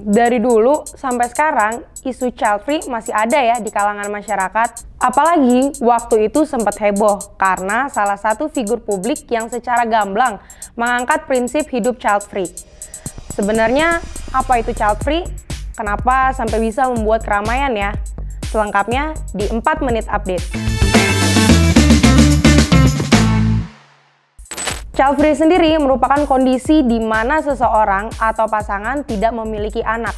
Dari dulu sampai sekarang, isu child free masih ada ya di kalangan masyarakat. Apalagi waktu itu sempat heboh karena salah satu figur publik yang secara gamblang mengangkat prinsip hidup child free. Sebenarnya apa itu child free? Kenapa sampai bisa membuat keramaian ya? Selengkapnya di 4 menit update. Child free sendiri merupakan kondisi di mana seseorang atau pasangan tidak memiliki anak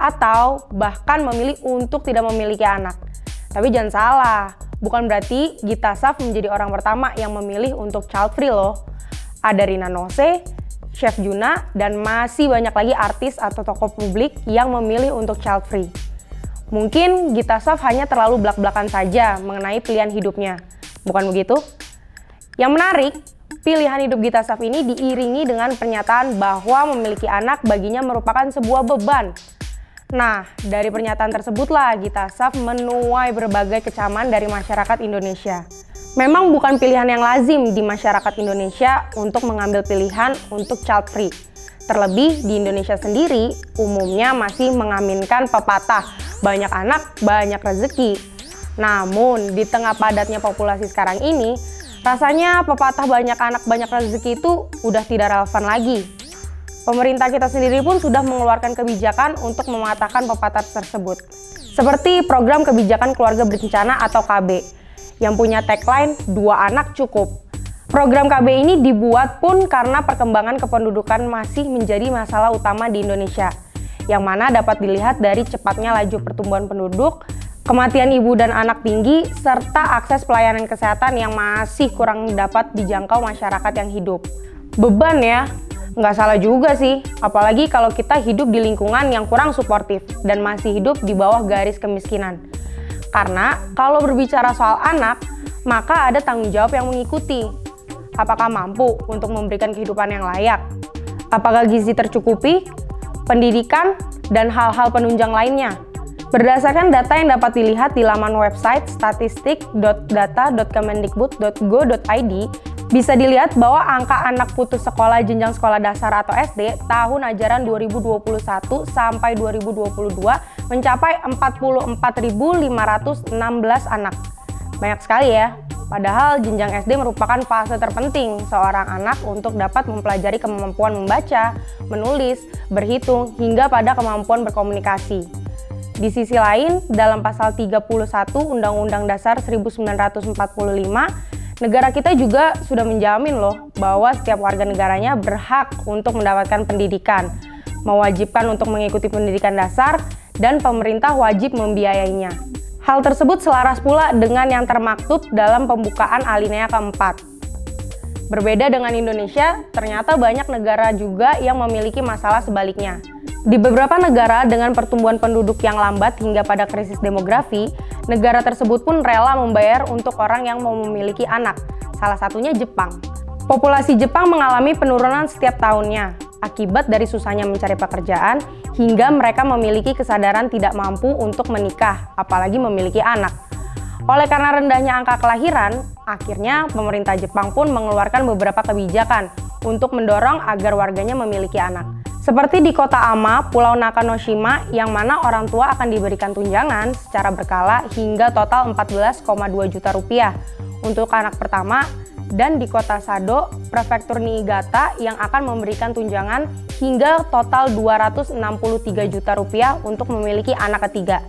atau bahkan memilih untuk tidak memiliki anak. Tapi jangan salah, bukan berarti Gita Saf menjadi orang pertama yang memilih untuk child free loh. Ada Rina Nose, Chef Juna, dan masih banyak lagi artis atau tokoh publik yang memilih untuk child free. Mungkin Gita Saf hanya terlalu blak-blakan saja mengenai pilihan hidupnya, bukan begitu? Yang menarik, pilihan hidup Gita Saf ini diiringi dengan pernyataan bahwa memiliki anak baginya merupakan sebuah beban. Nah, dari pernyataan tersebutlah Gita Saf menuai berbagai kecaman dari masyarakat Indonesia. Memang bukan pilihan yang lazim di masyarakat Indonesia untuk mengambil pilihan untuk child free. Terlebih di Indonesia sendiri, umumnya masih mengaminkan pepatah, banyak anak, banyak rezeki. Namun, di tengah padatnya populasi sekarang ini, rasanya pepatah banyak anak banyak rezeki itu udah tidak relevan lagi. Pemerintah kita sendiri pun sudah mengeluarkan kebijakan untuk mematahkan pepatah tersebut. Seperti program kebijakan keluarga berencana atau KB, yang punya tagline 2 anak cukup. Program KB ini dibuat pun karena perkembangan kependudukan masih menjadi masalah utama di Indonesia, yang mana dapat dilihat dari cepatnya laju pertumbuhan penduduk, kematian ibu dan anak tinggi, serta akses pelayanan kesehatan yang masih kurang dapat dijangkau masyarakat yang hidup. Beban ya, nggak salah juga sih, apalagi kalau kita hidup di lingkungan yang kurang suportif dan masih hidup di bawah garis kemiskinan. Karena kalau berbicara soal anak, maka ada tanggung jawab yang mengikuti. Apakah mampu untuk memberikan kehidupan yang layak? Apakah gizi tercukupi? Pendidikan? Dan hal-hal penunjang lainnya? Berdasarkan data yang dapat dilihat di laman website statistik.data.kemendikbud.go.id, bisa dilihat bahwa angka anak putus sekolah jenjang sekolah dasar atau SD tahun ajaran 2021 sampai 2022 mencapai 44.516 anak. Banyak sekali ya, padahal jenjang SD merupakan fase terpenting seorang anak untuk dapat mempelajari kemampuan membaca, menulis, berhitung, hingga pada kemampuan berkomunikasi. Di sisi lain, dalam pasal 31 Undang-Undang Dasar 1945, negara kita juga sudah menjamin loh bahwa setiap warga negaranya berhak untuk mendapatkan pendidikan, mewajibkan untuk mengikuti pendidikan dasar, dan pemerintah wajib membiayainya. Hal tersebut selaras pula dengan yang termaktub dalam pembukaan alinea keempat. Berbeda dengan Indonesia, ternyata banyak negara juga yang memiliki masalah sebaliknya. Di beberapa negara dengan pertumbuhan penduduk yang lambat hingga pada krisis demografi, negara tersebut pun rela membayar untuk orang yang mau memiliki anak, salah satunya Jepang. Populasi Jepang mengalami penurunan setiap tahunnya, akibat dari susahnya mencari pekerjaan, hingga mereka memiliki kesadaran tidak mampu untuk menikah, apalagi memiliki anak. Oleh karena rendahnya angka kelahiran, akhirnya pemerintah Jepang pun mengeluarkan beberapa kebijakan untuk mendorong agar warganya memiliki anak. Seperti di kota Ama, Pulau Nakanoshima, yang mana orang tua akan diberikan tunjangan secara berkala hingga total 14,2 juta rupiah untuk anak pertama, dan di kota Sado, Prefektur Niigata, yang akan memberikan tunjangan hingga total 263 juta rupiah untuk memiliki anak ketiga.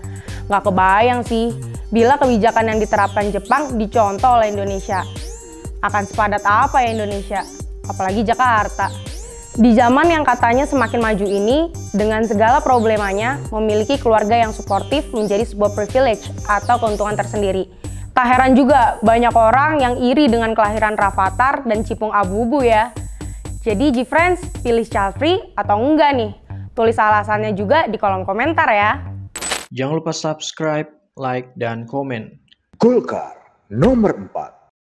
Nggak kebayang sih, bila kebijakan yang diterapkan Jepang dicontoh oleh Indonesia. Akan sepadat apa ya Indonesia? Apalagi Jakarta. Di zaman yang katanya semakin maju ini, dengan segala problemanya, memiliki keluarga yang suportif menjadi sebuah privilege atau keuntungan tersendiri. Tak heran juga banyak orang yang iri dengan kelahiran Rafathar dan Cipung Abubu ya. Jadi G-Friends, pilih child free atau enggak nih? Tulis alasannya juga di kolom komentar ya. Jangan lupa subscribe, like, dan komen. Golkar nomor 4.